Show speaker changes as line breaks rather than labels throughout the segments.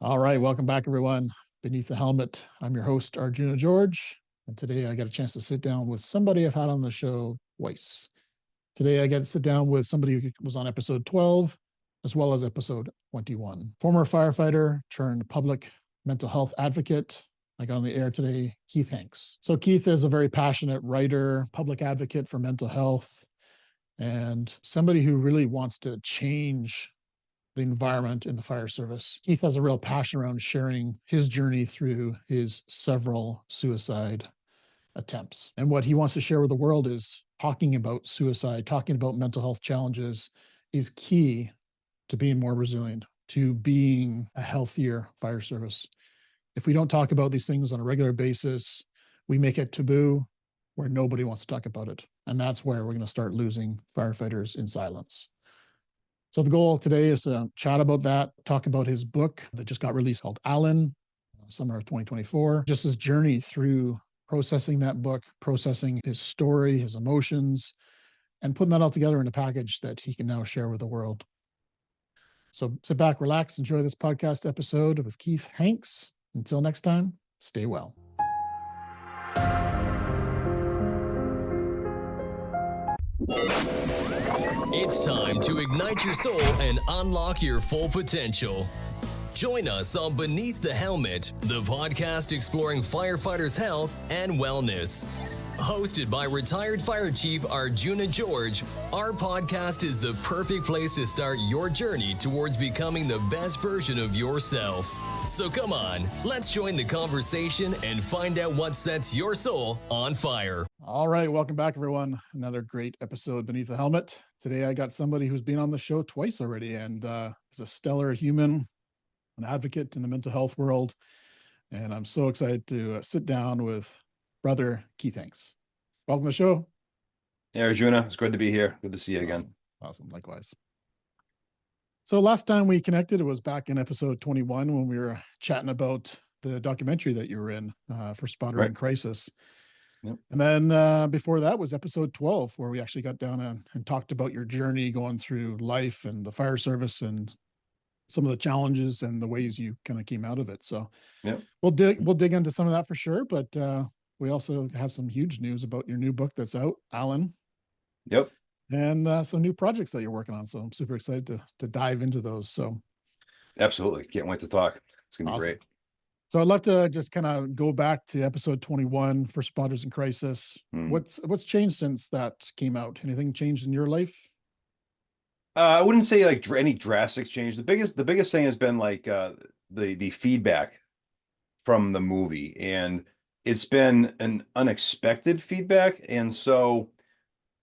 All right, welcome back, everyone. Beneath the Helmet. I'm your host, Arjuna George, and today I got a chance to sit down with somebody I've had on the show twice. Today I get to sit down with somebody who was on episode 12 as well as episode 21. Former firefighter turned public mental health advocate. I got on the air today, Keith Hanks. So Keith is a very passionate writer, public advocate for mental health, and somebody who really wants to change the environment in the fire service. Keith has a real passion around sharing his journey through his several suicide attempts. And what he wants to share with the world is talking about suicide, talking about mental health challenges is key to being more resilient, to being a healthier fire service. If we don't talk about these things on a regular basis, we make it taboo where nobody wants to talk about it. And that's where we're going to start losing firefighters in silence. So the goal today is to chat about that, talk about his book that just got released called Alan, summer of 2024, just his journey through processing that book, processing his story, his emotions, and putting that all together in a package that he can now share with the world. So sit back, relax, enjoy this podcast episode with Keith Hanks. Until next time, stay well.
It's time to ignite your soul and unlock your full potential. Join us on Beneath the Helmet, the podcast exploring firefighters' health and wellness. Hosted by retired Fire Chief Arjuna George, our podcast is the perfect place to start your journey towards becoming the best version of yourself. So come on, let's join the conversation and find out what sets your soul on fire.
All right, welcome back, everyone. Another great episode Beneath the Helmet. Today, I got somebody who's been on the show twice already and is a stellar human, an advocate in the mental health world. And I'm so excited to sit down with brother Keith Hanks. Welcome to the show.
Hey, Arjuna. It's good to be here. Good to see you again.
Awesome. Likewise. So last time we connected, it was back in episode 21 when we were chatting about the documentary that you were in for Spotter in Crisis.
Yep.
And then before that was episode 12, where we actually got down and talked about your journey going through life and the fire service and some of the challenges and the ways you kind of came out of it. So
yep.
we'll dig into some of that for sure. But we also have some huge news about your new book that's out, Alan.
Yep.
And some new projects that you're working on. So I'm super excited to dive into those. So
absolutely. Can't wait to talk. It's going to be great.
So I'd love to just kind of go back to episode 21 for Spotters in Crisis. What's changed since that came out? Anything changed in your life?
I wouldn't say like any drastic change. The biggest thing has been like the feedback from the movie, and it's been an unexpected feedback. And so,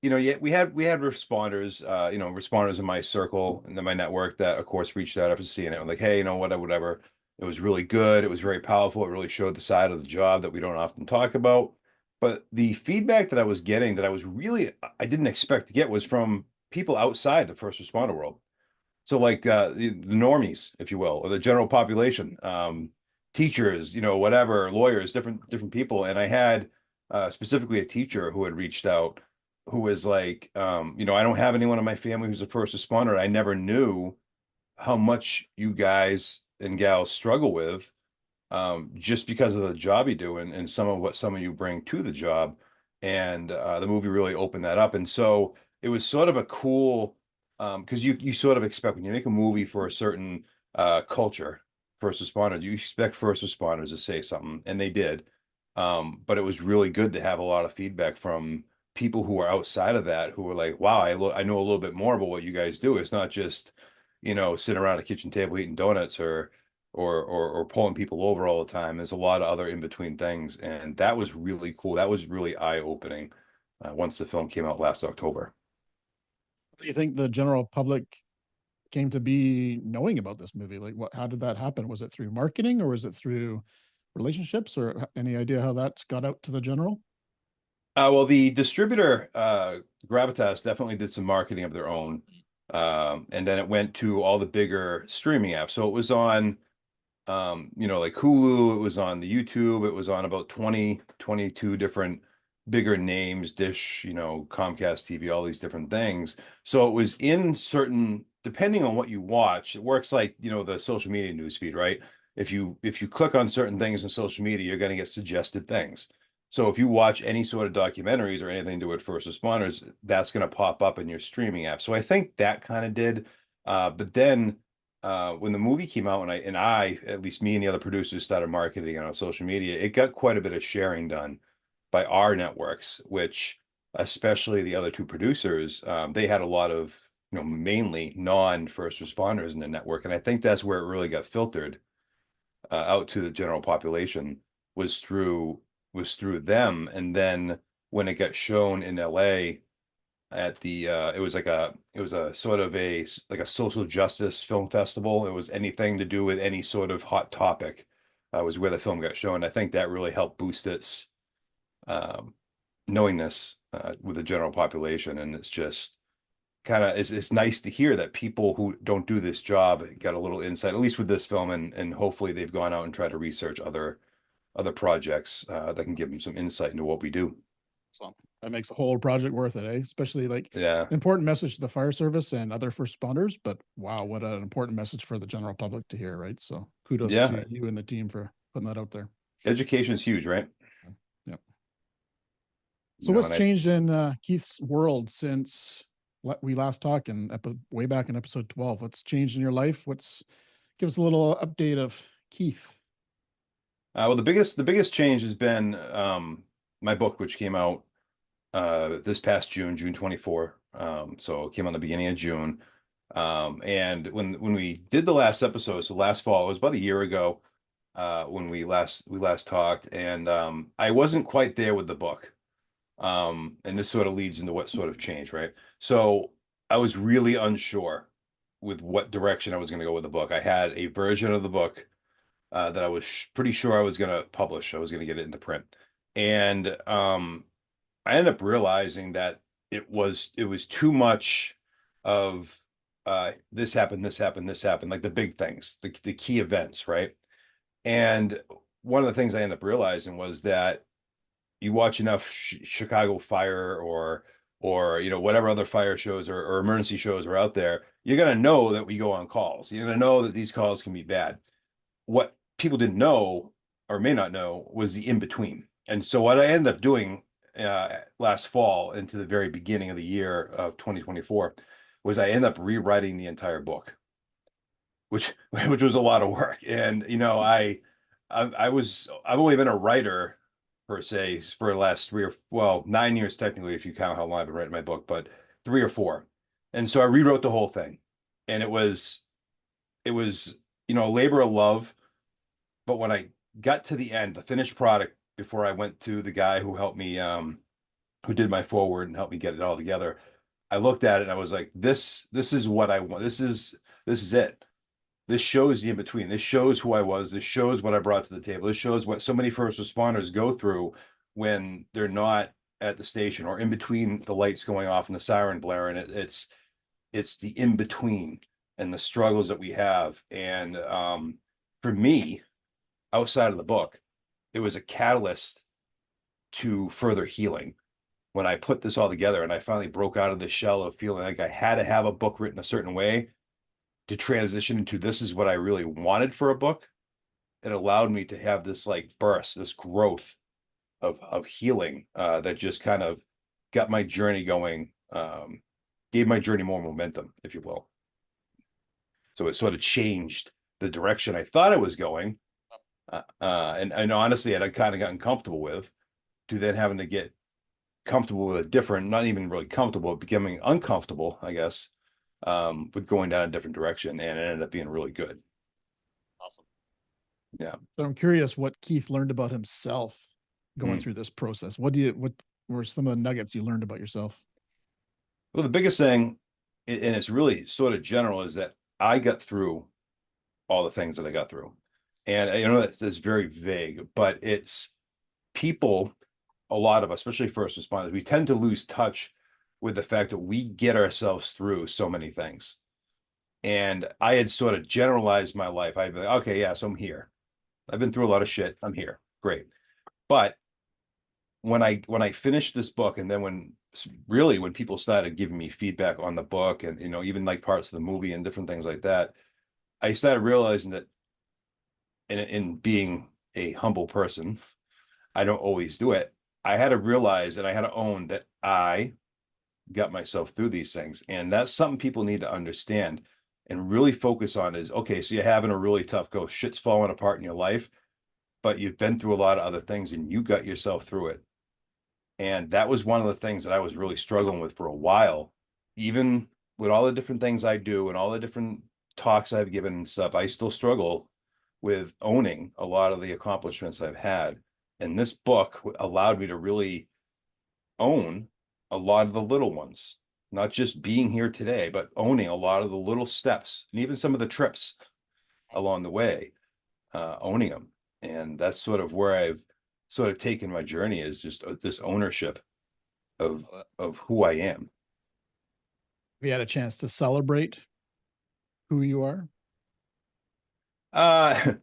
we had responders, responders in my circle and in my network that, of course, reached out after seeing it. Like, hey, whatever. It was really good. It was very powerful. It really showed the side of the job that we don't often talk about. But the feedback that I was getting that I didn't expect to get was from people outside the first responder world. So like the normies, if you will, or the general population, teachers, whatever, lawyers, different people. And I had specifically a teacher who had reached out who was like, I don't have anyone in my family who's a first responder. I never knew how much you guys and gals struggle with just because of the job you do and some of you bring to the job. And the movie really opened that up. And so it was sort of a cool, because you sort of expect when you make a movie for a certain culture, first responders, you expect first responders to say something, and they did. But it was really good to have a lot of feedback from people who are outside of that, who were like, wow, I know a little bit more about what you guys do. It's not just sitting around a kitchen table eating donuts or pulling people over all the time. There's a lot of other in between things, and that was really cool. That was really eye opening once the film came out last October.
What do you think the general public came to be knowing about this movie? Like, how did that happen? Was it through marketing, or was it through relationships, or any idea how that got out to the general?
Well, the distributor Gravitas definitely did some marketing of their own. And then it went to all the bigger streaming apps. So it was on, like Hulu, it was on the YouTube, it was on about 22 different bigger names, Dish, Comcast TV, all these different things. So it was in certain, depending on what you watch, it works like, the social media newsfeed, right? if you click on certain things in social media, you're going to get suggested things. So if you watch any sort of documentaries or anything to do with first responders, that's going to pop up in your streaming app. So I think that kind of did. But then when the movie came out, and I, at least me and the other producers started marketing it on social media, it got quite a bit of sharing done by our networks, which especially the other two producers, they had a lot of, mainly non-first responders in the network. And I think that's where it really got filtered out to the general population was through them. And then when it got shown in LA at the it was a sort of like a social justice film festival. It was anything to do with any sort of hot topic, was where the film got shown. I think that really helped boost its um, knowingness with the general population. And it's just kind of it's nice to hear that people who don't do this job got a little insight, at least with this film, and hopefully they've gone out and tried to research other projects that can give them some insight into what we do.
So that makes the whole project worth it, eh? Especially like
Yeah,
important message to the fire service and other first responders. But wow, what an important message for the general public to hear, right? So kudos
yeah.
to you and the team for putting that out there.
Education is huge, right?
Yeah.
You
So
know,
what's
and I
changed in Keith's world since we last talked in way back in episode 12? What's changed in your life? Give us a little update of Keith.
well, the biggest change has been my book, which came out this past June 24. So it came out in the beginning of June. And when we did the last episode, so last fall, it was about a year ago, when we last talked, and I wasn't quite there with the book. And this sort of leads into what sort of changed, right? So I was really unsure with what direction I was going to go with the book. I had a version of the book that I was pretty sure I was going to publish. I was going to get it into print, and I ended up realizing that it was too much of this happened, this happened, this happened, like the big things, the key events, right? And one of the things I ended up realizing was that you watch enough Chicago Fire or whatever other fire shows or emergency shows are out there, you're gonna know that we go on calls. You're gonna know that these calls can be bad. What people didn't know or may not know was the in between. And so what I ended up doing last fall into the very beginning of the year of 2024 was I ended up rewriting the entire book, which was a lot of work. And I've only been a writer per se for the last 9 years technically, if you count how long I've been writing my book, but 3 or 4. And so I rewrote the whole thing, and it was a labor of love. But when I got to the end, the finished product, before I went to the guy who helped me, who did my forward and helped me get it all together, I looked at it and I was like, this is what I want. This is it. This shows the in between. This shows who I was. This shows what I brought to the table. This shows what so many first responders go through when they're not at the station or in between the lights going off and the siren blaring. It's the in between and the struggles that we have. And for me, outside of the book, it was a catalyst to further healing. When I put this all together and I finally broke out of the shell of feeling like I had to have a book written a certain way to transition into this is what I really wanted for a book, it allowed me to have this like burst, this growth of healing that just kind of got my journey going, gave my journey more momentum, if you will. So it sort of changed the direction I thought I was going. And honestly, I'd kind of gotten comfortable with, to then having to get comfortable with a different, not even really comfortable, becoming uncomfortable, I guess, with going down a different direction, and it ended up being really good.
Awesome.
Yeah.
So I'm curious what Keith learned about himself going
Mm.
through this process. What were some of the nuggets you learned about yourself?
Well, the biggest thing, and it's really sort of general, is that I got through all the things that I got through. And that's very vague, but it's people, a lot of us, especially first responders, we tend to lose touch with the fact that we get ourselves through so many things. And I had sort of generalized my life. I'd be like, okay, yeah, so I'm here. I've been through a lot of shit. I'm here. Great. But when I finished this book, and then when people started giving me feedback on the book, and even like parts of the movie and different things like that, I started realizing that in being a humble person, I don't always do it. I had to realize and I had to own that I got myself through these things. And that's something people need to understand and really focus on is, okay, so you're having a really tough go, shit's falling apart in your life, but you've been through a lot of other things and you got yourself through it. And that was one of the things that I was really struggling with for a while. Even with all the different things I do and all the different talks I've given and stuff, I still struggle with owning a lot of the accomplishments I've had. And this book allowed me to really own a lot of the little ones, not just being here today, but owning a lot of the little steps and even some of the trips along the way, owning them. And that's sort of where I've sort of taken my journey is just this ownership of who I am.
Have you had a chance to celebrate who you are?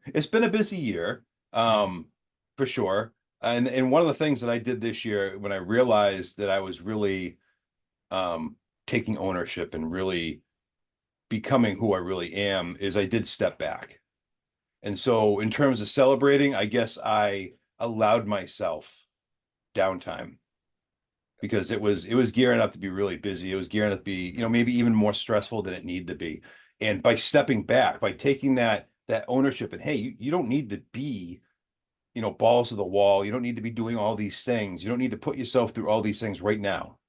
It's been a busy year, for sure. And one of the things that I did this year when I realized that I was really um taking ownership and really becoming who I really am is I did step back. And so in terms of celebrating, I guess I allowed myself downtime because it was gearing up to be really busy. It was gearing up to be, maybe even more stressful than it needed to be. And by stepping back, by taking that ownership and hey, you don't need to be, balls to the wall. You don't need to be doing all these things. You don't need to put yourself through all these things right now.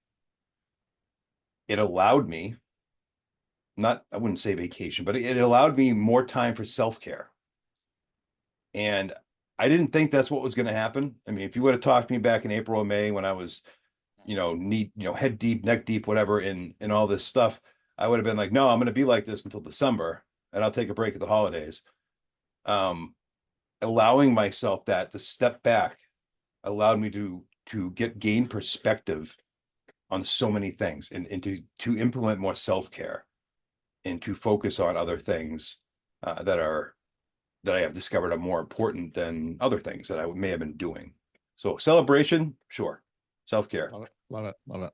It allowed me, not, I wouldn't say vacation, but it allowed me more time for self-care. And I didn't think that's what was going to happen. I mean, if you would have talked to me back in April or May when I was, head deep, neck deep, whatever, in all this stuff, I would have been like, no, I'm going to be like this until December, and I'll take a break at the holidays. Um, Allowing myself that to step back allowed me to gain perspective on so many things and to implement more self-care and to focus on other things that I have discovered are more important than other things that I may have been doing. So celebration, sure. Self-care.
Love it. Love it. Love it.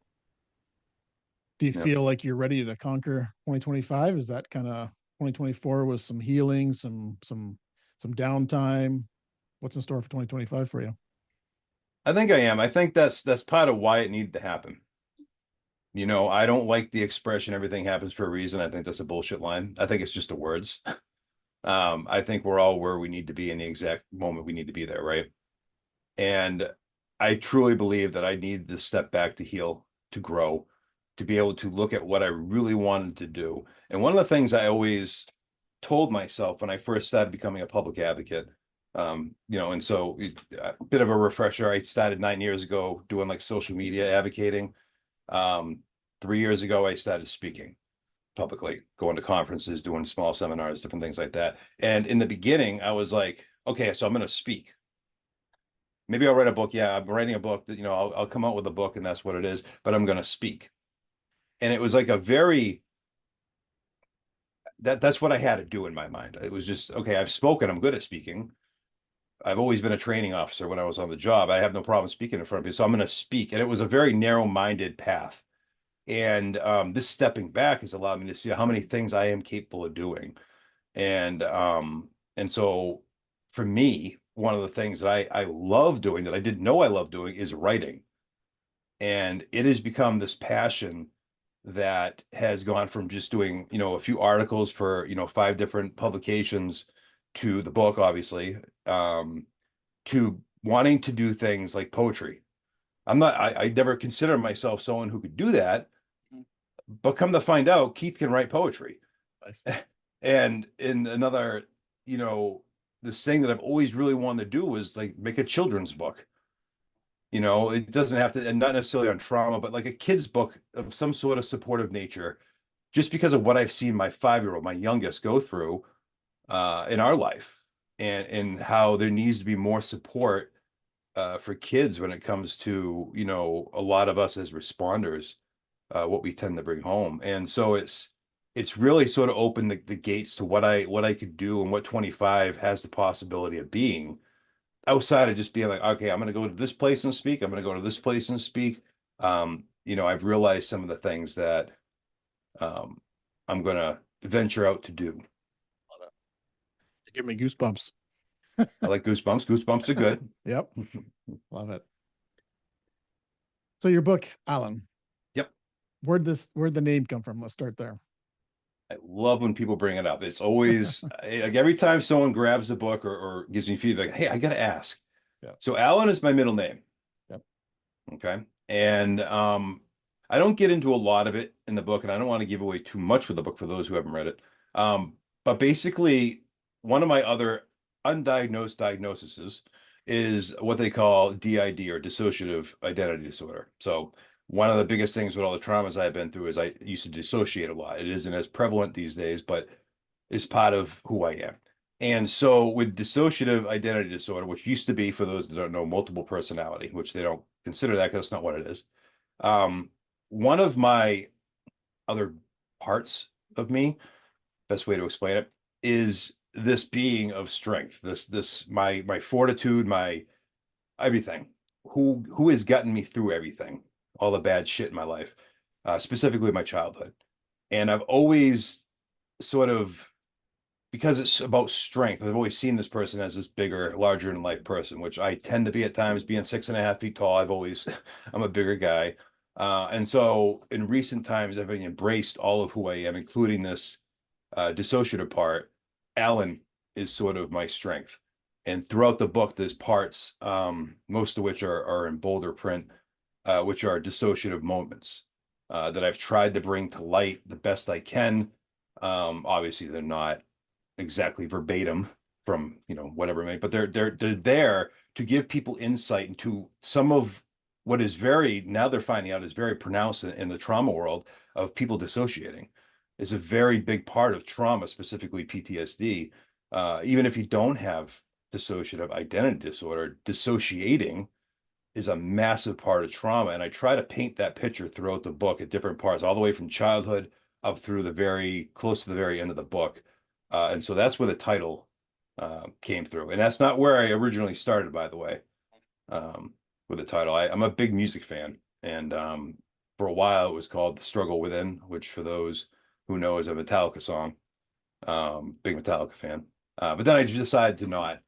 Do you
Yep.
feel like you're ready to conquer 2025? Is that kind of 2024 with some healing, some downtime? What's in store for 2025 for you?
I think I am. I think that's part of why it needed to happen. I don't like the expression everything happens for a reason. I think that's a bullshit line. I think it's just the words. I think we're all where we need to be in the exact moment we need to be there, right? And I truly believe that I need to step back to heal, to grow, to be able to look at what I really wanted to do. And one of the things I always told myself when I first started becoming a public advocate, and so a bit of a refresher, I started 9 years ago doing like social media advocating. 3 years ago, I started speaking publicly, going to conferences, doing small seminars, different things like that. And in the beginning, I was like, okay, so I'm going to speak. Maybe I'll write a book. Yeah, I'm writing a book that, I'll come out with a book and that's what it is, but I'm going to speak. And it was like a very, that's what I had to do in my mind. It was just, okay, I've spoken. I'm good at speaking. I've always been a training officer when I was on the job. I have no problem speaking in front of you. So I'm going to speak. And it was a very narrow-minded path. And this stepping back has allowed me to see how many things I am capable of doing. And so for me, one of the things that I love doing that I didn't know I love doing is writing. And it has become this passion that has gone from just doing, a few articles for, 5 different publications to the book, obviously, to wanting to do things like poetry. I never consider myself someone who could do that, but come to find out, Keith can write poetry.
Nice.
And in another, you know, this thing that I've always really wanted to do was like make a children's book. It doesn't have to, and not necessarily on trauma, but like a kid's book of some sort of supportive nature, just because of what I've seen my 5-year-old, my youngest, go through in our life, and how there needs to be more support for kids when it comes to, a lot of us as responders, what we tend to bring home. And so it's really sort of opened the gates to what I could do and what 25 has the possibility of being outside of just being like, okay, I'm going to go to this place and speak. I'm going to go to this place and speak. I've realized some of the things that I'm going to venture out to do.
Love it. You give me goosebumps.
I like Goosebumps. Goosebumps are good.
Yep. Love it. So your book, Alan,
Yep.
where'd the name come from? Let's start there.
I love when people bring it up. It's always like every time someone grabs a book or gives me feedback, hey, I got to ask.
Yep.
So Alan is my middle name.
Yep.
Okay. And I don't get into a lot of it in the book, and I don't want to give away too much of the book for those who haven't read it. But basically, one of my other undiagnosed diagnoses is what they call DID, or dissociative identity disorder. So one of the biggest things with all the traumas I've been through is I used to dissociate a lot. It isn't as prevalent these days, but it's part of who I am. And so with dissociative identity disorder, which used to be, for those that don't know, multiple personality, which they don't consider that because that's not what it is. Um, one of my other parts of me, best way to explain it, is this being of strength, this my fortitude, my everything, who has gotten me through everything, all the bad shit in my life, specifically my childhood. And I've always sort of, because it's about strength, I've always seen this person as this bigger, larger than life person, which I tend to be at times, being 6.5 feet tall. I'm a bigger guy. And so in recent times, I've embraced all of who I am, including this dissociative part. Alan is sort of my strength. And throughout the book, there's parts, most of which are in bolder print, which are dissociative moments that I've tried to bring to light the best I can. Obviously, they're not exactly verbatim from whatever made, but they're there to give people insight into some of what is very, now they're finding out, is very pronounced in the trauma world of people dissociating. Is a very big part of trauma, specifically PTSD. Even if you don't have dissociative identity disorder, dissociating is a massive part of trauma. And I try to paint that picture throughout the book at different parts, all the way from childhood up through the very close to the very end of the book. And so that's where the title came through. And that's not where I originally started, by the way, with the title. I'm a big music fan. And for a while, it was called The Struggle Within, which, for those who know, is a Metallica song. Big Metallica fan. But then I just decided to not.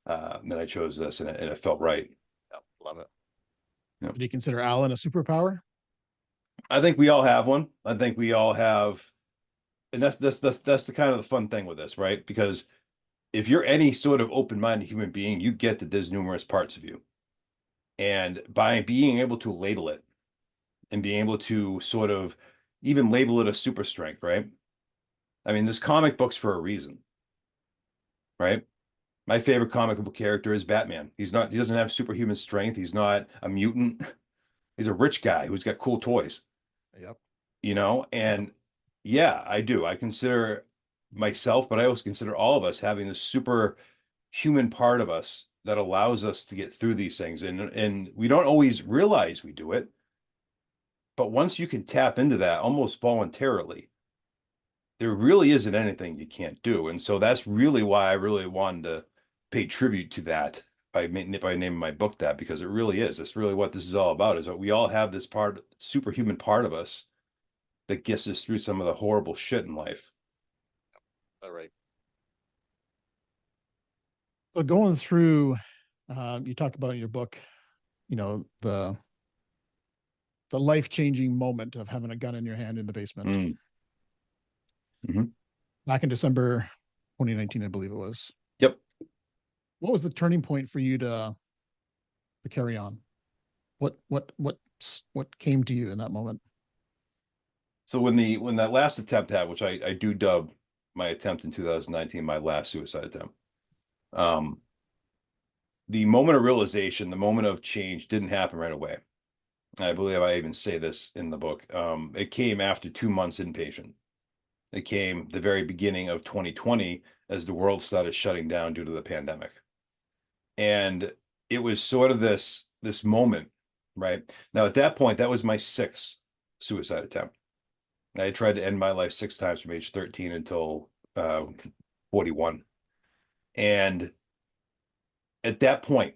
Then I chose this, and it felt right.
Yep. Love it.
Yep.
Do you consider Alan a superpower?
I think we all have one. I think we all have, and that's the kind of the fun thing with this, right? Because if you're any sort of open-minded human being, you get that there's numerous parts of you. And by being able to label it and being able to sort of even label it a super strength, right? I mean, there's comic books for a reason, right? My favorite comic book character is Batman. He doesn't have superhuman strength. He's not a mutant. He's a rich guy who's got cool toys,
Yep.
and yeah, I do. I consider myself, but I also consider all of us having this super human part of us that allows us to get through these things. And we don't always realize we do it. But once you can tap into that almost voluntarily, there really isn't anything you can't do. And so that's really why I really wanted to pay tribute to that by naming my book that, because it really is. That's really what this is all about, is that we all have this superhuman part of us that gets us through some of the horrible shit in life.
All right. So going through, you talk about in your book, the life-changing moment of having a gun in your hand in the basement.
Mm-hmm.
Back in December 2019, I believe it was.
Yep.
What was the turning point for you to carry on? What came to you in that moment?
So when that last attempt happened, which I do dub my attempt in 2019 my last suicide attempt, the moment of realization, the moment of change didn't happen right away. I believe I even say this in the book. It came after 2 months inpatient. It came the very beginning of 2020 as the world started shutting down due to the pandemic. And it was sort of this moment, right? Now, at that point, that was my sixth suicide attempt. I tried to end my life 6 times from age 13 until 41. And at that point,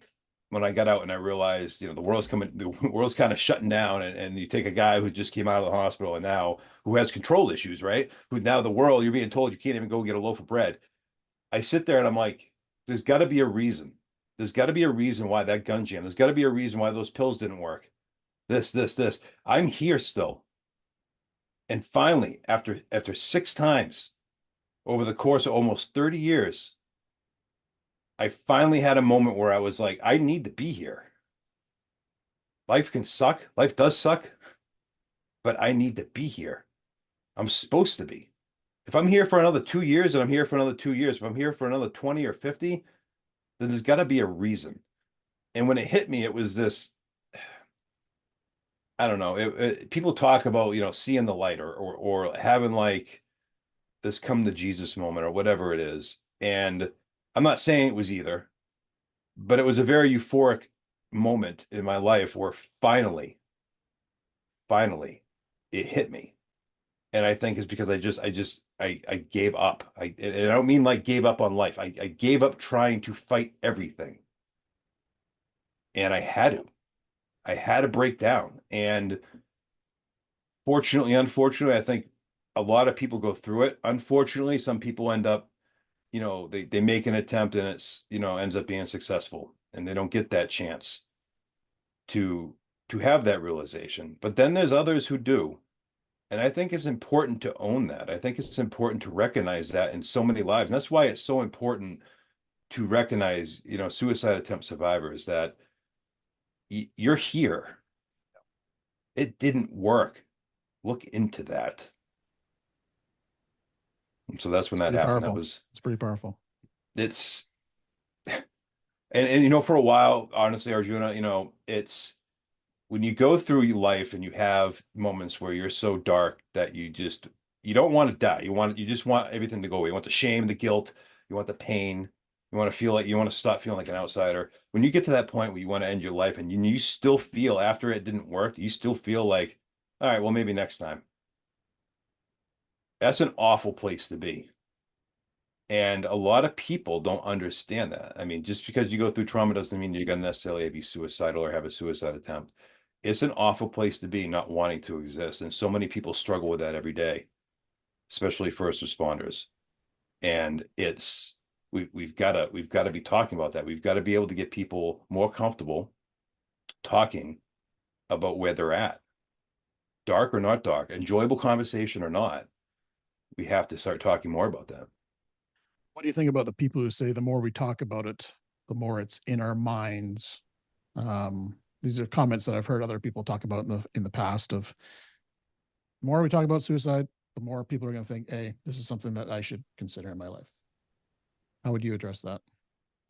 when I got out and I realized, the world's kind of shutting down, and you take a guy who just came out of the hospital and now who has control issues, right? Who now the world, you're being told you can't even go get a loaf of bread. I sit there and I'm like, There's got to be a reason. There's got to be a reason why that gun jammed. There's got to be a reason why those pills didn't work. This. I'm here still. And finally, after 6 times over the course of almost 30 years, I finally had a moment where I was like, I need to be here. Life can suck. Life does suck, but I need to be here. I'm supposed to be. If I'm here for another 2 years and I'm here for another 2 years, if I'm here for another 20 or 50, then there's got to be a reason. And when it hit me, it was this, I don't know. People talk about, seeing the light or having like this come to Jesus moment or whatever it is. And I'm not saying it was either, but it was a very euphoric moment in my life where finally it hit me. And I think it's because I gave up. And I don't mean like gave up on life. I gave up trying to fight everything. And I had to break down. And fortunately, unfortunately, I think a lot of people go through it. Unfortunately, some people end up, they make an attempt and it's, ends up being successful and they don't get that chance to have that realization. But then there's others who do. And I think it's important to own that. I think it's important to recognize that in so many lives. And that's why it's so important to recognize, suicide attempt survivors that you're here. It didn't work. Look into that. So that's when
It's
that
pretty
happened.
powerful. It's pretty powerful.
It's, and for a while, honestly, Arjuna, it's when you go through your life and you have moments where you're so dark that you don't want to die. You just want everything to go away. You want the shame, the guilt, you want the pain. You want to stop feeling like an outsider. When you get to that point where you want to end your life and you still feel after it didn't work, you still feel like, all right, well, maybe next time. That's an awful place to be. And a lot of people don't understand that. I mean, just because you go through trauma doesn't mean you're going to necessarily be suicidal or have a suicide attempt. It's an awful place to be, not wanting to exist. And so many people struggle with that every day, especially first responders. And we've got to be talking about that. We've got to be able to get people more comfortable talking about where they're at, dark or not dark, enjoyable conversation or not. We have to start talking more about that.
What do you think about the people who say the more we talk about it, the more it's in our minds? These are comments that I've heard other people talk about in the past. Of the more we talk about suicide, the more people are going to think, "Hey, this is something that I should consider in my life." How would you address that?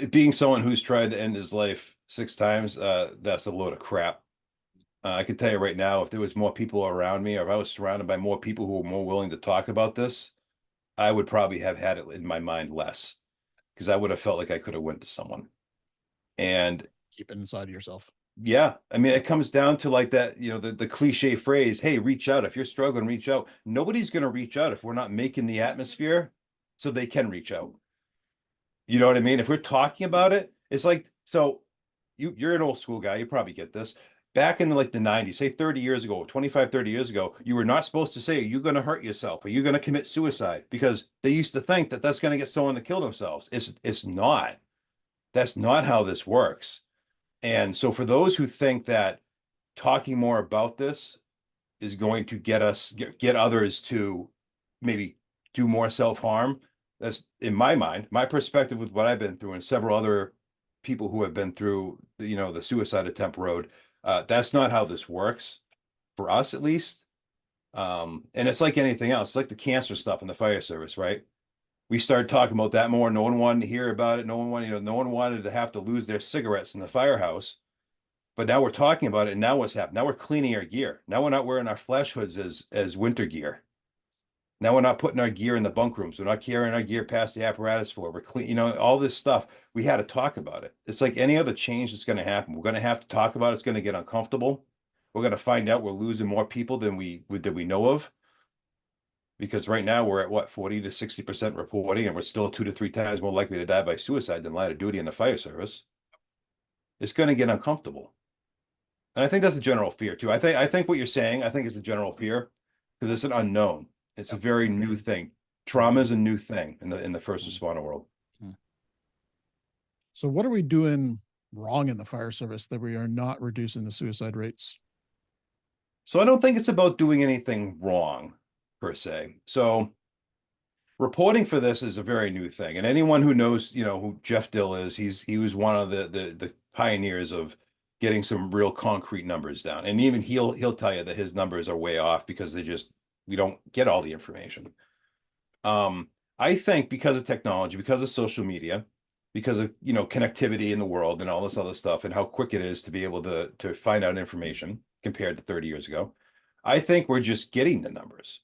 It being someone who's tried to end his life 6 times, that's a load of crap. I can tell you right now, if there was more people around me, or if I was surrounded by more people who were more willing to talk about this, I would probably have had it in my mind less because I would have felt like I could have went to someone. And
Keep it inside of yourself.
yeah, I mean, it comes down to like that, the cliche phrase, hey, reach out. If you're struggling, reach out. Nobody's going to reach out if we're not making the atmosphere so they can reach out. You know what I mean? If we're talking about it, it's like, so you're an old school guy. You probably get this. Back in like the 90s, say 30 years ago, 25, 30 years ago, you were not supposed to say, you're going to hurt yourself or you're going to commit suicide because they used to think that that's going to get someone to kill themselves. It's not. That's not how this works. And so for those who think that talking more about this is going to get others to maybe do more self-harm, that's in my mind, my perspective with what I've been through and several other people who have been through the suicide attempt road. That's not how this works for us, at least. And it's like anything else, it's like the cancer stuff in the fire service, right? We started talking about that more. No one wanted to hear about it. No one wanted to have to lose their cigarettes in the firehouse. But now we're talking about it, and now what's happened? Now we're cleaning our gear. Now we're not wearing our flash hoods as winter gear. Now we're not putting our gear in the bunk rooms. We're not carrying our gear past the apparatus floor. We're clean, all this stuff. We had to talk about it. It's like any other change that's going to happen. We're going to have to talk about it. It's going to get uncomfortable. We're going to find out we're losing more people than we know of. Because right now we're at what, 40 to 60% reporting, and we're still 2 to 3 times more likely to die by suicide than line of duty in the fire service. It's going to get uncomfortable. And I think that's a general fear too. I think what you're saying, I think is a general fear because it's an unknown. It's a very new thing. Trauma is a new thing in the first responder world.
So, what are we doing wrong in the fire service that we are not reducing the suicide rates?
So I don't think it's about doing anything wrong per se. So reporting for this is a very new thing. And anyone who knows, who Jeff Dill is, he was one of the pioneers of getting some real concrete numbers down. And even he'll tell you that his numbers are way off because we don't get all the information. I think because of technology, because of social media, because of connectivity in the world and all this other stuff and how quick it is to be able to find out information compared to 30 years ago, I think we're just getting the numbers.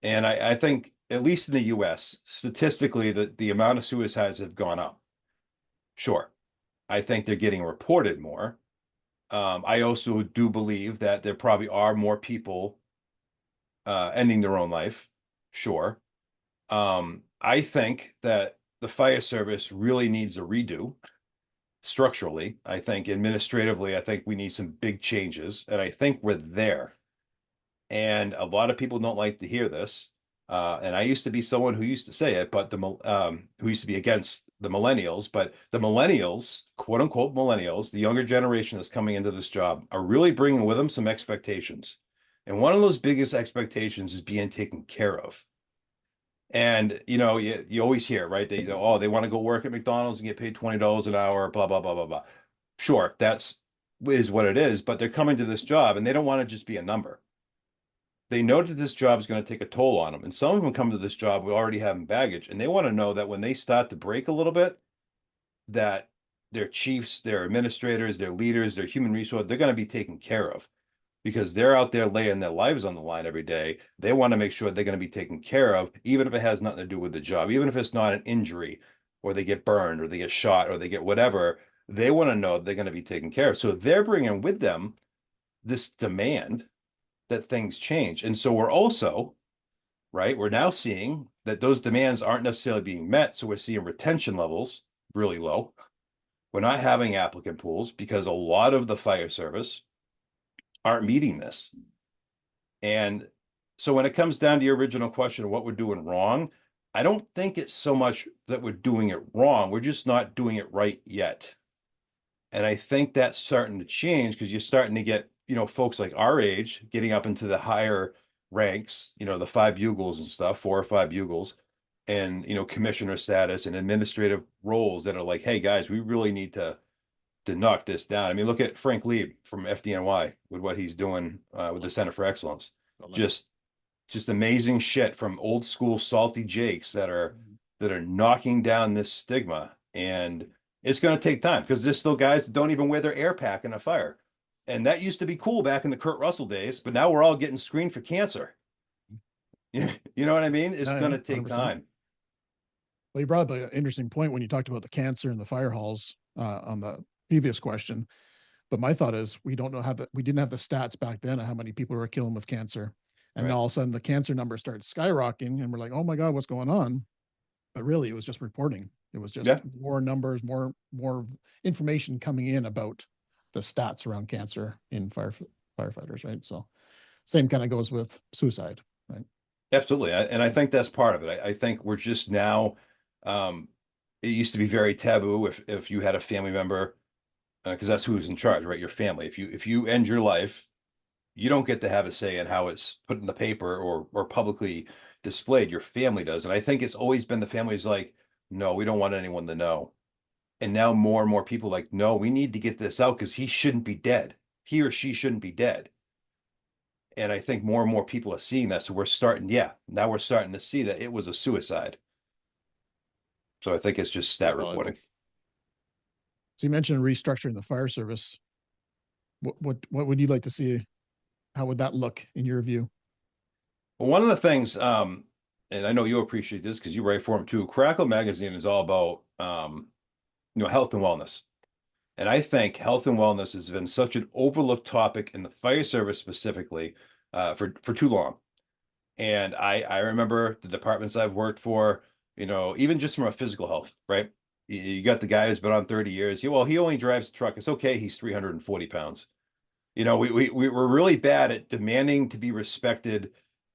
And I think, at least in the US, statistically, the amount of suicides have gone up. Sure. I think they're getting reported more. I also do believe that there probably are more people ending their own life. Sure. I think that the fire service really needs a redo structurally. I think administratively, I think we need some big changes, and I think we're there. And a lot of people don't like to hear this. And I used to be someone who used to say it, but who used to be against the millennials, but the millennials, quote unquote millennials, the younger generation that's coming into this job, are really bringing with them some expectations. And one of those biggest expectations is being taken care of. And you always hear, right? They want to go work at McDonald's and get paid $20 an hour, blah blah blah blah blah. Sure, that's is what it is, but they're coming to this job and they don't want to just be a number. They know that this job is going to take a toll on them. And some of them come to this job with already having baggage, and they want to know that when they start to break a little bit, that their chiefs, their administrators, their leaders, their human resource, they're going to be taken care of because they're out there laying their lives on the line every day. They want to make sure they're going to be taken care of, even if it has nothing to do with the job, even if it's not an injury or they get burned or they get shot or they get whatever. They want to know they're going to be taken care of. So they're bringing with them this demand that things change. And so we're also, right, we're now seeing that those demands aren't necessarily being met. So we're seeing retention levels really low. We're not having applicant pools because a lot of the fire service aren't meeting this. And so when it comes down to your original question of what we're doing wrong, I don't think it's so much that we're doing it wrong. We're just not doing it right yet. And I think that's starting to change because you're starting to get, folks like our age getting up into the higher ranks, the five bugles and stuff, 4 or 5 bugles, and, commissioner status and administrative roles that are like, hey, guys, we really need to knock this down. I mean, look at Frank Lieb from FDNY with what he's doing with the Center for Excellence. Just amazing shit from old school salty jakes that are knocking down this stigma. And it's going to take time because there's still guys that don't even wear their air pack in a fire. And that used to be cool back in the Kurt Russell days, but now we're all getting screened for cancer. You know what I mean? It's going to take
100%.
time.
Well, you brought up an interesting point when you talked about the cancer in the fire halls on the previous question. But my thought is we don't know we didn't have the stats back then of how many people were killing with cancer. And then all of a sudden the cancer numbers started skyrocketing and we're like, oh my God, what's going on? But really it was just reporting. It was just more numbers, more information coming in about the stats around cancer in firefighters, right? So same kind of goes with suicide, right?
Absolutely. And I think that's part of it. I think we're just now, it used to be very taboo if you had a family member, because that's who's in charge, right? Your family. If you end your life, you don't get to have a say in how it's put in the paper or publicly displayed. Your family does. And I think it's always been the family's like, no, we don't want anyone to know. And now more and more people like, no, we need to get this out because he shouldn't be dead. He or she shouldn't be dead. And I think more and more people are seeing that. So now we're starting to see that it was a suicide. So I think it's just stat reporting.
So you mentioned restructuring the fire service. What would you like to see? How would that look in your view?
Well, one of the things, and I know you appreciate this because you write for them too. Crackle Magazine is all about, health and wellness. And I think health and wellness has been such an overlooked topic in the fire service specifically for too long. And I remember the departments I've worked for, even just from a physical health, right? You got the guy who's been on 30 years. He only drives a truck. It's okay. He's 340 pounds. We're really bad at demanding to be respected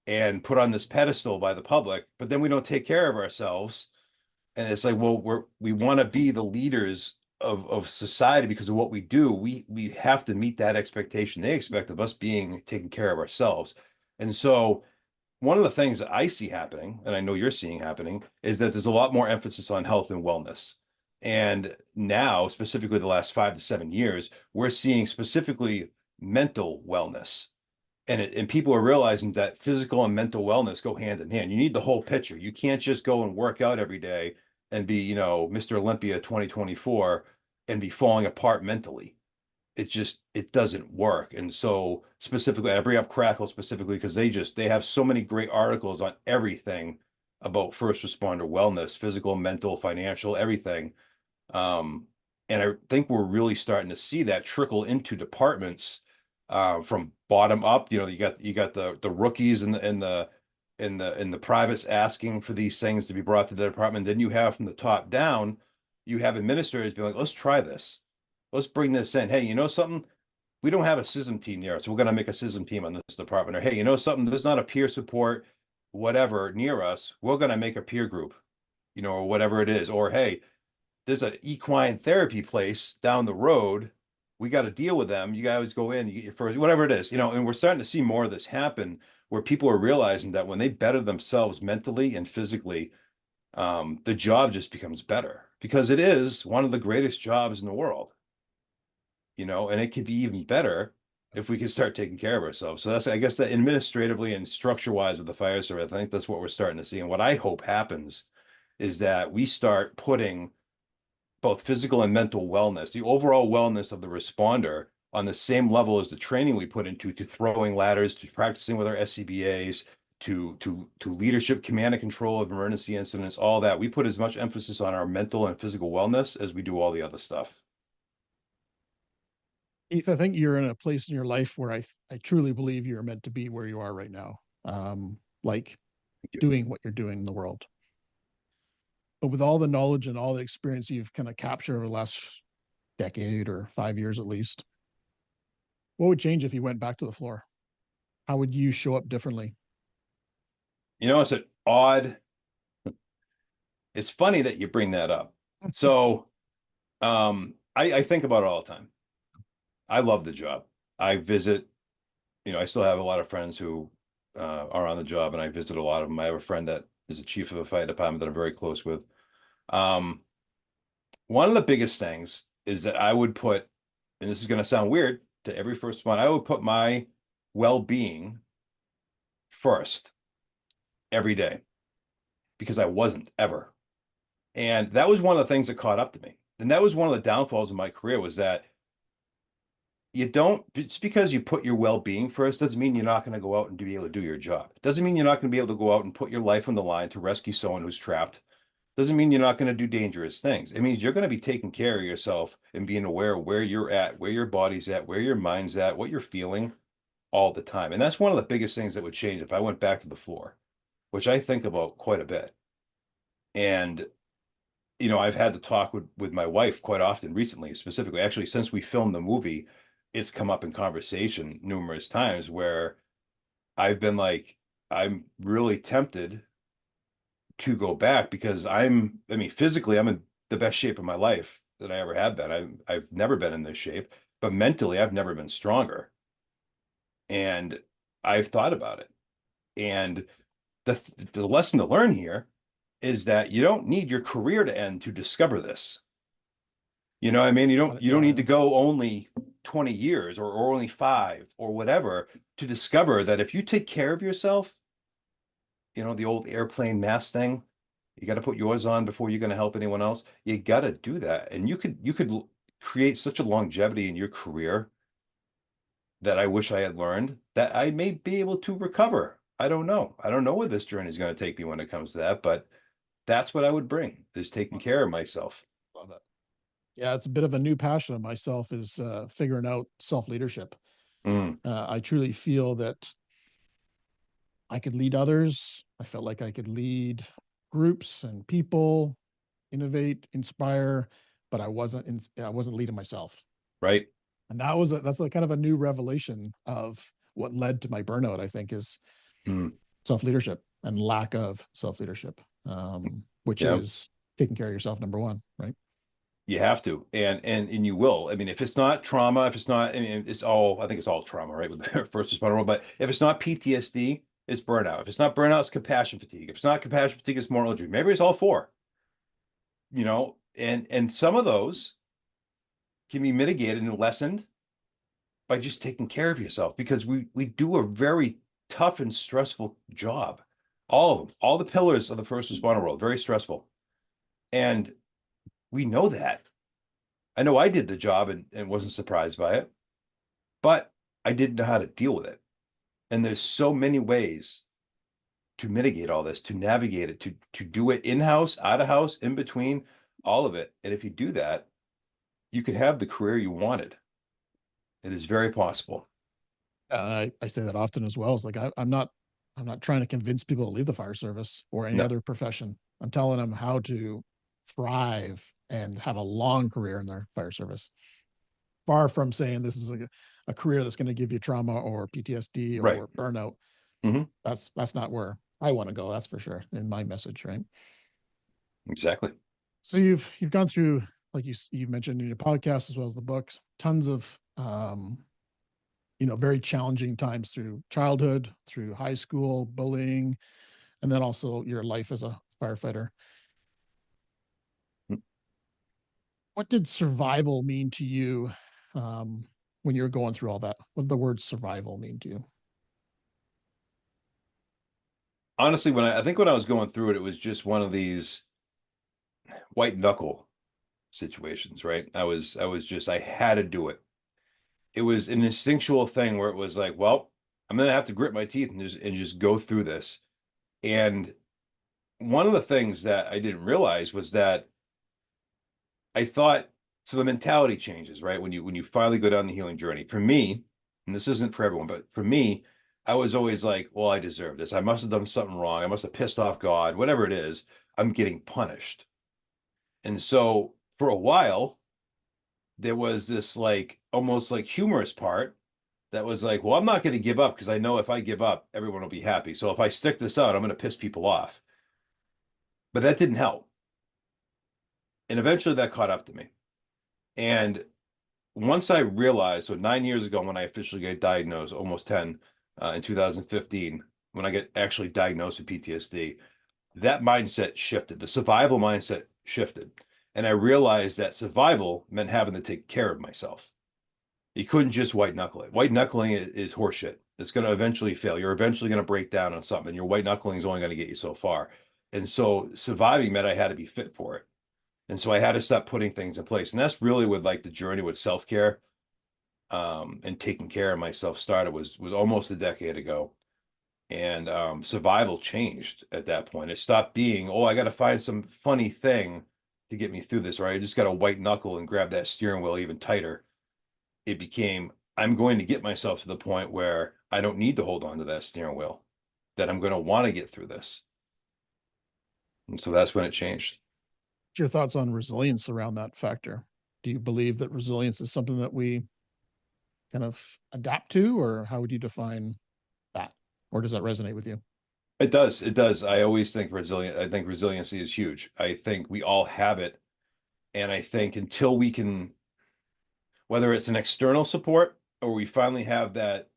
and put on this pedestal by the public, but then we don't take care of ourselves And it's like, well, we want to be the leaders of society because of what we do. We have to meet that expectation they expect of us being taking care of ourselves. And so one of the things that I see happening, and I know you're seeing happening, is that there's a lot more emphasis on health and wellness. And now, specifically the last 5 to 7 years, we're seeing specifically mental wellness. And people are realizing that physical and mental wellness go hand in hand. You need the whole picture. You can't just go and work out every day and be, Mr. Olympia 2024 and be falling apart mentally. It doesn't work. And so specifically, I bring up Crackle specifically because they have so many great articles on everything about first responder wellness, physical, mental, financial, everything. Um, and I think we're really starting to see that trickle into departments from bottom up. You got the rookies and the privates asking for these things to be brought to the department. Then you have from the top down, you have administrators being like, let's try this. Let's bring this in. Hey, you know something? We don't have a SISM team near us, so we're going to make a SISM team on this department. Or hey, you know something? There's not a peer support, whatever, near us. We're going to make a peer group, or whatever it is. Or hey, there's an equine therapy place down the road. We got to deal with them. You guys go in, you get your first, whatever it is, and we're starting to see more of this happen where people are realizing that when they better themselves mentally and physically, the job just becomes better because it is one of the greatest jobs in the world, and it could be even better if we can start taking care of ourselves. So that's, I guess, that administratively and structure wise with the fire service, I think that's what we're starting to see. And what I hope happens is that we start putting both physical and mental wellness, the overall wellness of the responder on the same level as the training we put into to throwing ladders, to practicing with our SCBAs, to leadership, command and control of emergency incidents, all that. We put as much emphasis on our mental and physical wellness as we do all the other stuff.
Keith, I think you're in a place in your life where I truly believe you're meant to be where you are right now. Like doing what you're doing in the world. But with all the knowledge and all the experience you've kind of captured over the last decade or 5 years at least, what would change if you went back to the floor? How would you show up differently?
It's an odd, it's funny that you bring that up. So I think about it all the time. I love the job. I visit, I still have a lot of friends who are on the job, and I visit a lot of them. I have a friend that is a chief of a fire department that I'm very close with. Um, One of the biggest things is that I would put, and this is going to sound weird to every first one, I would put my well-being first every day because I wasn't ever. And that was one of the things that caught up to me. And that was one of the downfalls of my career was that you don't, just because you put your well-being first doesn't mean you're not going to go out and be able to do your job. Doesn't mean you're not going to be able to go out and put your life on the line to rescue someone who's trapped. Doesn't mean you're not going to do dangerous things. It means you're going to be taking care of yourself and being aware of where you're at, where your body's at, where your mind's at, what you're feeling all the time. And that's one of the biggest things that would change if I went back to the floor, which I think about quite a bit. And I've had to talk with my wife quite often recently, specifically, actually, since we filmed the movie, it's come up in conversation numerous times where I've been like, I'm really tempted to go back because I mean, physically, I'm in the best shape of my life that I ever have been. I've never been in this shape, but mentally, I've never been stronger. And I've thought about it. And the lesson to learn here is that you don't need your career to end to discover this. You know what I mean? You don't need to go only 20 years or only 5 or whatever to discover that if you take care of yourself, the old airplane mask thing, you got to put yours on before you're going to help anyone else. You got to do that. And you could create such a longevity in your career that I wish I had learned that I may be able to recover. I don't know. I don't know where this journey is going to take me when it comes to that, but that's what I would bring is taking care of myself.
Love it. Yeah, it's a bit of a new passion of myself is figuring out self-leadership.
Mm,
I truly feel that I could lead others. I felt like I could lead groups and people, innovate, inspire, but I wasn't leading myself.
right.
And that's like kind of a new revelation of what led to my burnout, I think, is
Mm,
self-leadership and lack of self-leadership, which
yeah.
is taking care of yourself, number one, right?
You have to, and you will. I mean, if it's not trauma, if it's not, I mean, it's all, I think it's all trauma, right? With the first responder role. But if it's not PTSD, it's burnout. If it's not burnout, it's compassion fatigue. If it's not compassion fatigue, it's moral injury. Maybe it's all four, and some of those can be mitigated and lessened by just taking care of yourself because we do a very tough and stressful job. All of them, all the pillars of the first responder world, very stressful. And we know that. I know I did the job and wasn't surprised by it, but I didn't know how to deal with it. And there's so many ways to mitigate all this, to navigate it, to do it in-house, out of house, in between, all of it. And if you do that, you could have the career you wanted. It is very possible.
I say that often as well. It's like I'm not trying to convince people to leave the fire service or any
No,
other profession. I'm telling them how to thrive and have a long career in their fire service. Far from saying this is a career that's going to give you trauma or PTSD
right.
or burnout.
Hmm.
That's not where I want to go. That's for sure in my message, right?
Exactly.
So you've gone through, like you've mentioned in your podcast as well as the books, tons of very challenging times through childhood, through high school, bullying, and then also your life as a firefighter. What did survival mean to you when you were going through all that? What did the word survival mean to you?
Honestly, I think when I was going through it, it was just one of these white knuckle situations, right? I was just I had to do it. It was an instinctual thing where it was like, well, I'm gonna have to grit my teeth and just go through this. And one of the things that I didn't realize was that I thought so the mentality changes, right? When you finally go down the healing journey. For me, and this isn't for everyone, but for me, I was always like, well, I deserve this. I must have done something wrong. I must have pissed off God, whatever it is, I'm getting punished. And so for a while, there was this like almost like humorous part that was like, well, I'm not going to give up because I know if I give up, everyone will be happy. So if I stick this out, I'm going to piss people off. But that didn't help. And eventually that caught up to me. And once I realized, so 9 years ago, when I officially got diagnosed, almost 10, in 2015, when I get actually diagnosed with PTSD, that mindset shifted. The survival mindset shifted. And I realized that survival meant having to take care of myself. You couldn't just white knuckle it. White knuckling is horseshit. It's going to eventually fail. You're eventually going to break down on something. Your white knuckling is only going to get you so far. And so surviving meant I had to be fit for it. And so I had to start putting things in place. And that's really what like the journey with self-care and taking care of myself started was almost a decade ago. And survival changed at that point. It stopped being, oh, I got to find some funny thing to get me through this, right? I just got to white knuckle and grab that steering wheel even tighter. It became, I'm going to get myself to the point where I don't need to hold on to that steering wheel, that I'm going to want to get through this. And so that's when it changed.
What's your thoughts on resilience around that factor? Do you believe that resilience is something that we kind of adapt to, or how would you define that? Or does that resonate with you?
It does. It does. I always think resilient. I think resiliency is huge. I think we all have it. And I think until we can, whether it's an external support or we finally have that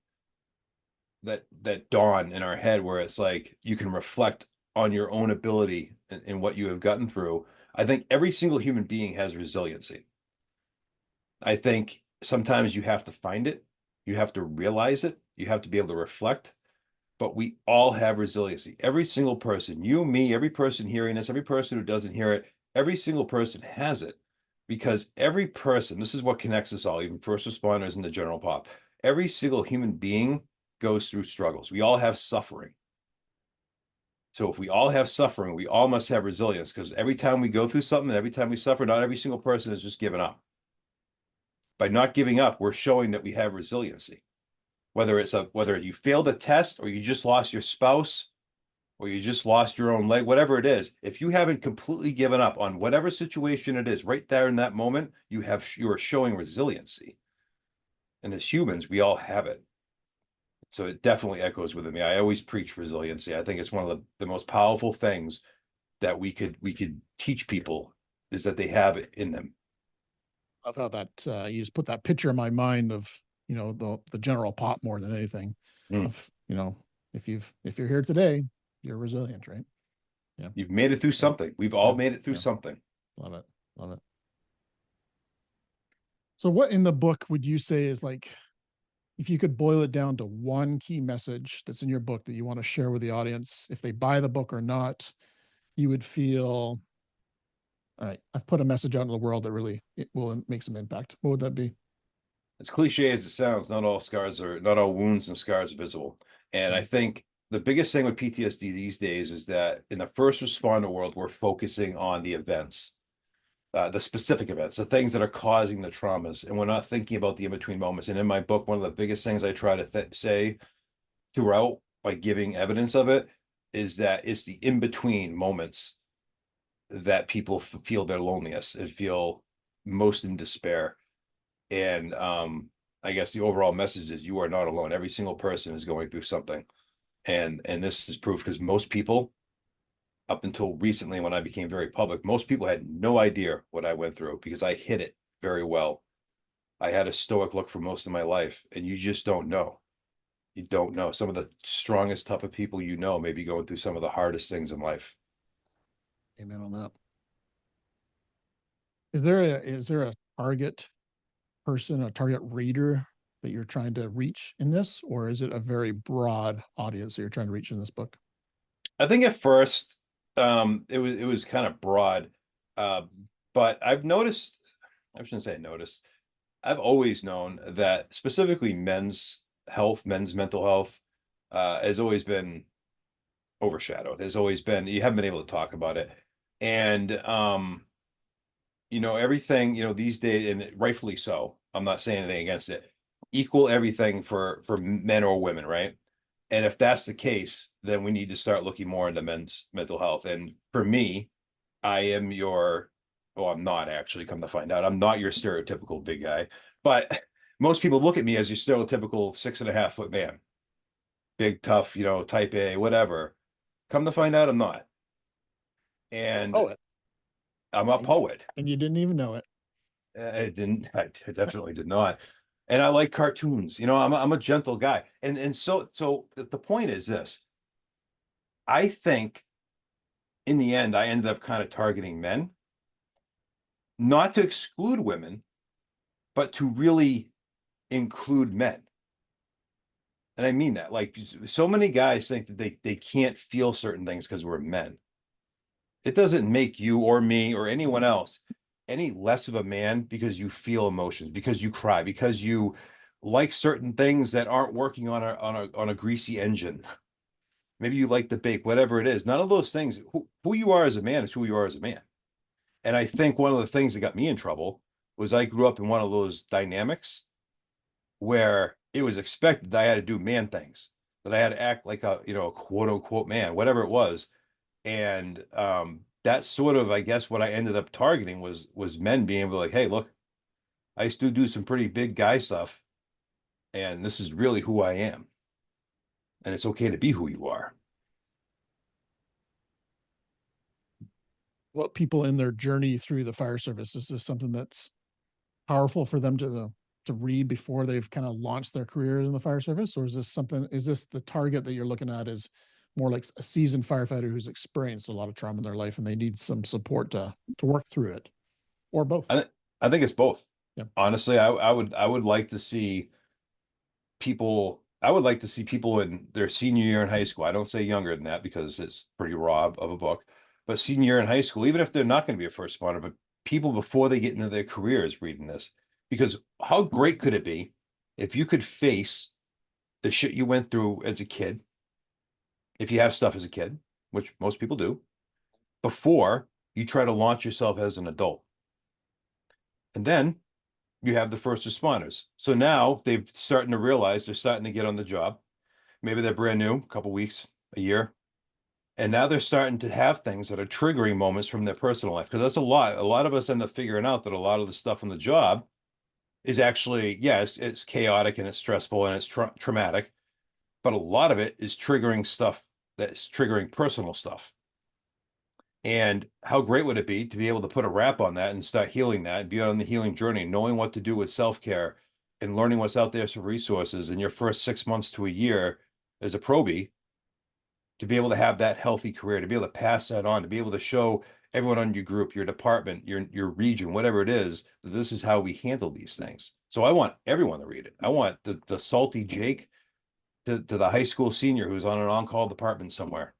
dawn in our head where it's like you can reflect on your own ability and what you have gotten through. I think every single human being has resiliency. I think sometimes you have to find it, you have to realize it, you have to be able to reflect, but we all have resiliency. Every single person, you, me, every person hearing this, every person who doesn't hear it, every single person has it because every person, this is what connects us all, even first responders and the general pop. Every single human being goes through struggles. We all have suffering. So if we all have suffering, we all must have resilience because every time we go through something, every time we suffer, not every single person is just giving up. By not giving up, we're showing that we have resiliency. Whether you failed a test or you just lost your spouse or you just lost your own leg, whatever it is, if you haven't completely given up on whatever situation it is, right there in that moment, you are showing resiliency. And as humans, we all have it. So it definitely echoes within me. I always preach resiliency. I think it's one of the most powerful things that we could teach people is that they have it in them.
I love how that you just put that picture in my mind of, you know, the general pop more than anything.
Mm.
Of, you know, if you're here today, you're resilient, right? Yeah.
You've made it through
Yeah.
something. We've all
Yeah.
made it through
Yeah.
something.
Love it. Love it. So what in the book would you say is like, if you could boil it down to one key message that's in your book that you want to share with the audience, if they buy the book or not, you would feel, all right, I've put a message out in the world that really it will make some impact. What would that be?
As cliche as it sounds, not all wounds and scars are visible. And I
Mm.
think the biggest thing with PTSD these days is that in the first responder world, we're focusing on the events, the specific events, the things that are causing the traumas, and we're not thinking about the in-between moments. And in my book, one of the biggest things I try to say throughout by giving evidence of it is that it's the in-between moments that people feel their loneliness and feel most in despair. And I guess the overall message is you are not alone. Every single person is going through something. And this is proof because most people, up until recently when I became very public, most people had no idea what I went through because I hid it very well. I had a stoic look for most of my life, and you just don't know. You don't know. Some of the strongest, toughest people you know may be going through some of the hardest things in life.
Amen on that. Is there a target person, a target reader that you're trying to reach in this, or is it a very broad audience that you're trying to reach in this book?
I think at first, it was kind of broad, uh, but I've noticed. I shouldn't say I noticed. I've always known that specifically men's health, men's mental health, has always been overshadowed. There's always been you haven't been able to talk about it, and everything these days, and rightfully so. I'm not saying anything against it. Equal everything for men or women, right? And if that's the case, then we need to start looking more into men's mental health. And for me, I am your, well, I'm not actually, come to find out, I'm not your stereotypical big guy, but most people look at me as your stereotypical 6.5 foot man, big, tough, type A, whatever. Come to find out, I'm not. And
Oh,
I'm a
and,
poet.
and you didn't even know it.
I didn't, I definitely did not. And I like cartoons. I'm a gentle guy. And so the point is this. I think in the end, I ended up kind of targeting men, not to exclude women, but to really include men. And I mean that. Like so many guys think that they can't feel certain things because we're men. It doesn't make you or me or anyone else any less of a man because you feel emotions, because you cry, because you like certain things that aren't working on a greasy engine. Maybe you like to bake, whatever it is. None of those things. Who you are as a man is who you are as a man. And I think one of the things that got me in trouble was I grew up in one of those dynamics where it was expected that I had to do man things, that I had to act like a quote unquote man, whatever it was. And that's sort of, I guess, what I ended up targeting was men being able to like, hey, look, I used to do some pretty big guy stuff, and this is really who I am. And it's okay to be who you are.
What people in their journey through the fire service, is this something that's powerful for them to read before they've kind of launched their career in the fire service, or is this the target that you're looking at is more like a seasoned firefighter who's experienced a lot of trauma in their life and they need some support to work through it, or both?
I think it's both.
Yeah.
Honestly, I would like to see people. I would like to see people in their senior year in high school. I don't say younger than that because it's pretty raw of a book, but senior year in high school, even if they're not going to be a first responder, but people before they get into their careers reading this, because how great could it be if you could face the shit you went through as a kid, if you have stuff as a kid, which most people do, before you try to launch yourself as an adult. And then you have the first responders. So now they're starting to realize they're starting to get on the job. Maybe they're brand new, a couple weeks, a year. And now they're starting to have things that are triggering moments from their personal life. Because that's a lot. A lot of us end up figuring out that a lot of the stuff on the job is actually, yeah, it's chaotic and it's stressful and it's traumatic. But a lot of it is triggering stuff that's triggering personal stuff. And how great would it be to be able to put a wrap on that and start healing that and be on the healing journey, knowing what to do with self-care and learning what's out there for resources in your first 6 months to a year as a probie, to be able to have that healthy career, to be able to pass that on, to be able to show everyone on your group, your department, your region, whatever it is, that this is how we handle these things. So I want everyone to read it. I want the salty Jake to the high school senior who's on an on-call department somewhere,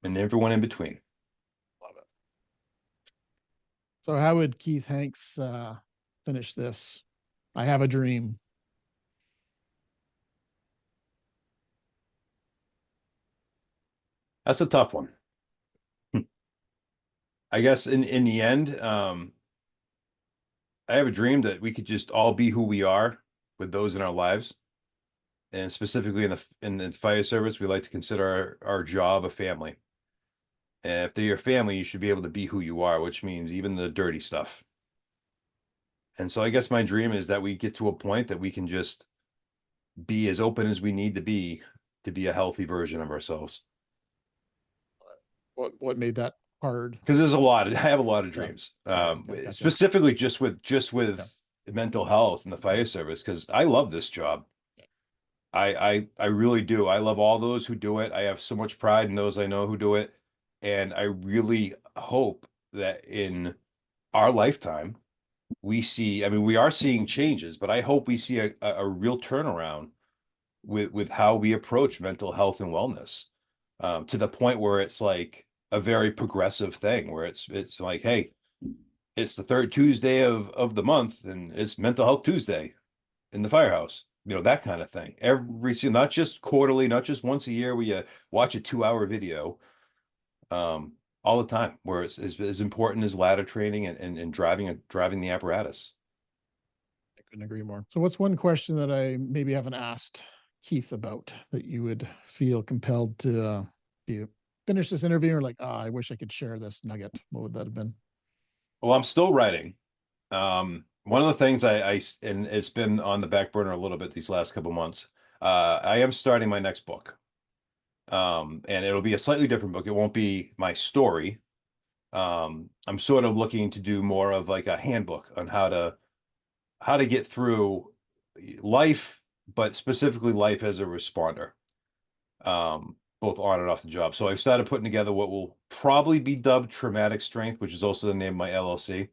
and everyone in between.
Love it. So how would Keith Hanks finish this? I have a dream.
That's a tough one. I guess in the end, I have a dream that we could just all be who we are with those in our lives. And specifically in the fire service, we like to consider our job a family. And if they're your family, you should be able to be who you are, which means even the dirty stuff. And so I guess my dream is that we get to a point that we can just be as open as we need to be a healthy version of ourselves.
What made that hard?
Because there's a lot. I have a lot of
Yeah.
dreams,
Gotcha.
specifically just with
Yeah.
mental health and the fire service, because I love this job. I really do. I love all those who do it. I have so much pride in those I know who do it. And I really hope that in our lifetime, I mean, we are seeing changes, but I hope we see a real turnaround with how we approach mental health and wellness, to the point where it's like a very progressive thing, where it's like, hey, it's the third Tuesday of the month, and it's Mental Health Tuesday in the firehouse. That kind of thing. Not just quarterly, not just once a year where you watch a 2-hour video, all the time, where it's as important as ladder training and driving the apparatus.
I couldn't agree more. So what's one question that I maybe haven't asked Keith about that you would feel compelled to be finish this interview or like, I wish I could share this nugget? What would that have been?
Well, I'm still writing. One of the things and it's been on the back burner a little bit these last couple months. I am starting my next book. And it'll be a slightly different book. It won't be my story. I'm sort of looking to do more of like a handbook on how to get through life, but specifically life as a responder, both on and off the job. So I've started putting together what will probably be dubbed Traumatic Strength, which is also the name of my LLC.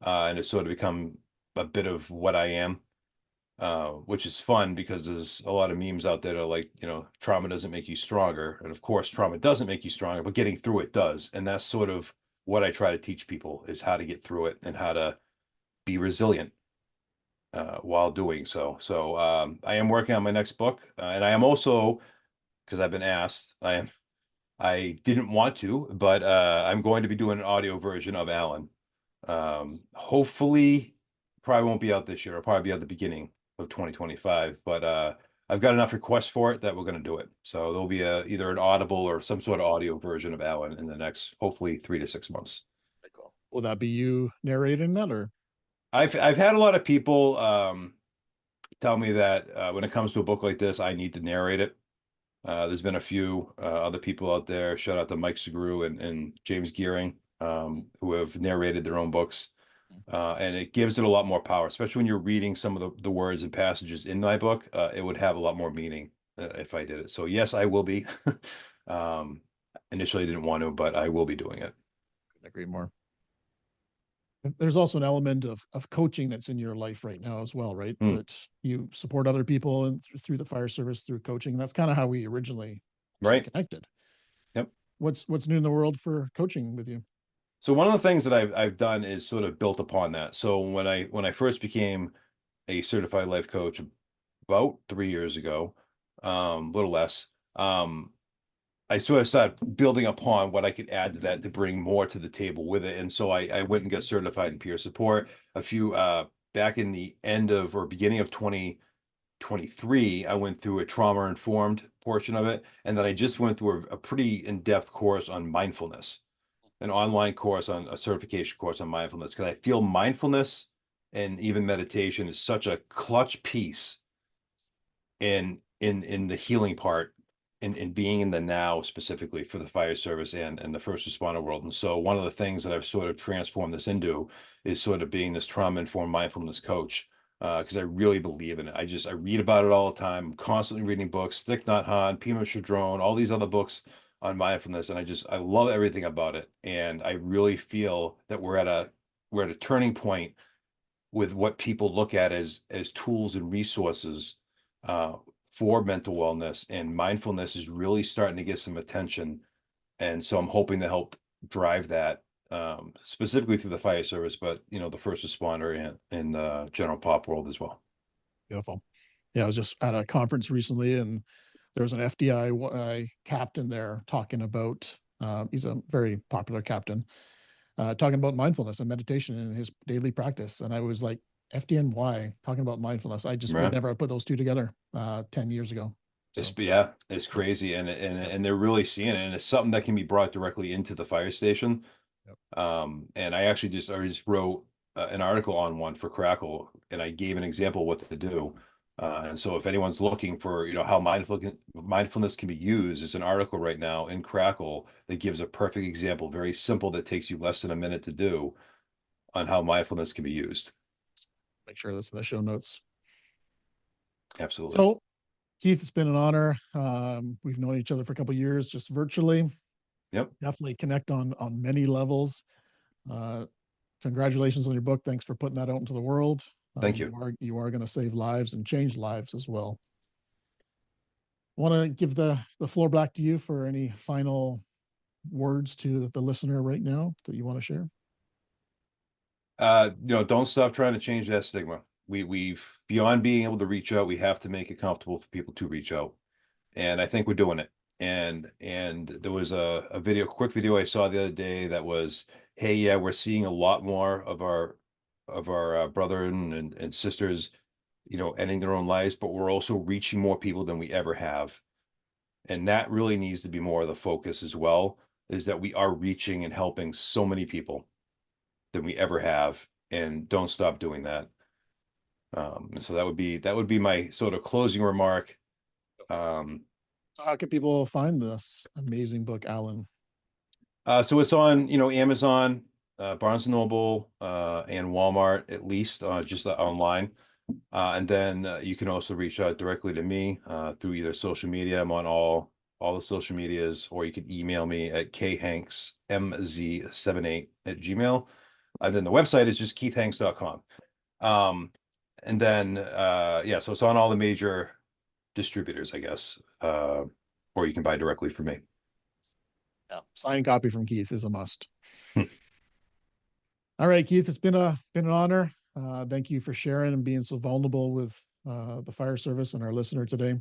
And it's sort of become a bit of what I am, which is fun because there's a lot of memes out there that are like, trauma doesn't make you stronger. And of course, trauma doesn't make you stronger, but getting through it does. And that's sort of what I try to teach people, is how to get through it and how to be resilient while doing so. So I am working on my next book, and I am also, because I've been asked, I didn't want to, but I'm going to be doing an audio version of Alan. Hopefully, probably won't be out this year. It'll probably be at the beginning of 2025. But I've got enough requests for it that we're going to do it. So there'll be either an audible or some sort of audio version of Alan in the next, hopefully, 3 to 6 months.
Cool. Will that be you narrating that, or?
I've had a lot of people tell me that when it comes to a book like this, I need to narrate it. There's been a few other people out there. Shout out to Mike Segru and James Gearing, who have narrated their own books. And it gives it a lot more power, especially when you're reading some of the words and passages in my book. It would have a lot more meaning if I did it. So yes, I will be. Initially, I didn't want to, but I will be doing it.
Couldn't agree more. There's also an element of coaching that's in your life right now as well, right? That you support other people and through the fire service, through coaching. That's kind of how we originally connected.
Yep.
What's new in the world for coaching with you?
So one of the things that I've done is sort of built upon that. So when I first became a certified life coach about 3 years ago, a little less, I sort of started building upon what I could add to that to bring more to the table with it. And so I went and got certified in peer support a few back in the end of or beginning of 2023. I went through a trauma informed portion of it. And then I just went through a pretty in-depth course on mindfulness, an online course on a certification course on mindfulness, because I feel mindfulness and even meditation is such a clutch piece in the healing part in being in the now specifically for the fire service and the first responder world. And so one of the things that I've sort of transformed this into is sort of being this trauma-informed mindfulness coach, because I really believe in it. I read about it all the time. I'm constantly reading books, Thich Nhat Hanh, Pima Chödrön, all these other books on mindfulness, and I love everything about it. And I really feel that we're at a turning point with what people look at as tools and resources for mental wellness, and mindfulness is really starting to get some attention. And so I'm hoping to help drive that, specifically through the fire service, but the first responder and general pop world as well.
Beautiful. Yeah, I was just at a conference recently, and there was an FDI captain there talking about, he's a very popular captain, talking about mindfulness and meditation in his daily practice. And I was like, FDNY talking about mindfulness. I just would never have put those two together 10 years ago. So.
It's crazy. And they're really seeing it. And it's something that can be brought directly into the fire station. Yep. And I just wrote an article on one for Crackle, and I gave an example of what to do. And so if anyone's looking for, how mindfulness can be used, there's an article right now in Crackle that gives a perfect example, very simple, that takes you less than a minute to do, on how mindfulness can be used.
Make sure that's in the show notes.
Absolutely.
So, Keith, it's been an honor. We've known each other for a couple of years, just virtually.
Yep.
Definitely connect on many levels. Congratulations on your book. Thanks for putting that out into the world.
Thank you.
You are going to save lives and change lives as well. I want to give the floor back to you for any final words to the listener right now that you want to share.
Don't stop trying to change that stigma. We've beyond being able to reach out, we have to make it comfortable for people to reach out. And I think we're doing it. And there was a quick video I saw the other day that was, hey, yeah, we're seeing a lot more of our brother and sisters, ending their own lives, but we're also reaching more people than we ever have. And that really needs to be more of the focus as well, is that we are reaching and helping so many people than we ever have, and don't stop doing that. So that would be my sort of closing remark.
How can people find this amazing book, Alan?
So it's on, Amazon, Barnes & Noble, and Walmart, at least, just online. And then you can also reach out directly to me through either social media. I'm on all the social medias, or you can email me at khanksmz78@gmail.com. And then the website is just keithhanks.com. And then, so it's on all the major distributors, I guess, or you can buy directly from me.
Yeah, signed copy from Keith is a must. All right, Keith, it's been an honor. Thank you for sharing and being so vulnerable with the fire service and our listener today.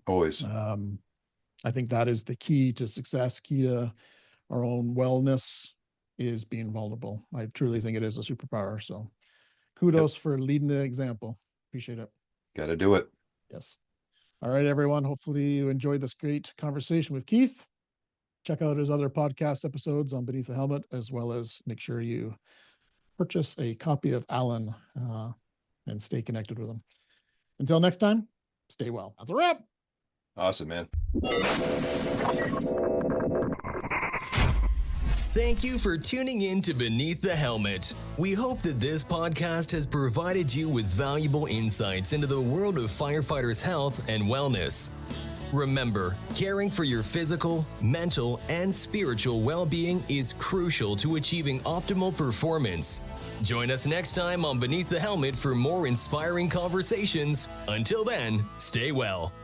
Always.
I think that is the key to success, key to our own wellness, is being vulnerable. I truly think it is a superpower. So kudos for leading the example. Appreciate it.
Got to do it.
Yes. All right, everyone. Hopefully you enjoyed this great conversation with Keith. Check out his other podcast episodes on Beneath the Helmet, as well as make sure you purchase a copy of Alan and stay connected with him. Until next time, stay well. That's a wrap.
Awesome, man.
Thank you for tuning in to Beneath the Helmet. We hope that this podcast has provided you with valuable insights into the world of firefighters' health and wellness. Remember, caring for your physical, mental, and spiritual well-being is crucial to achieving optimal performance. Join us next time on Beneath the Helmet for more inspiring conversations. Until then, stay well.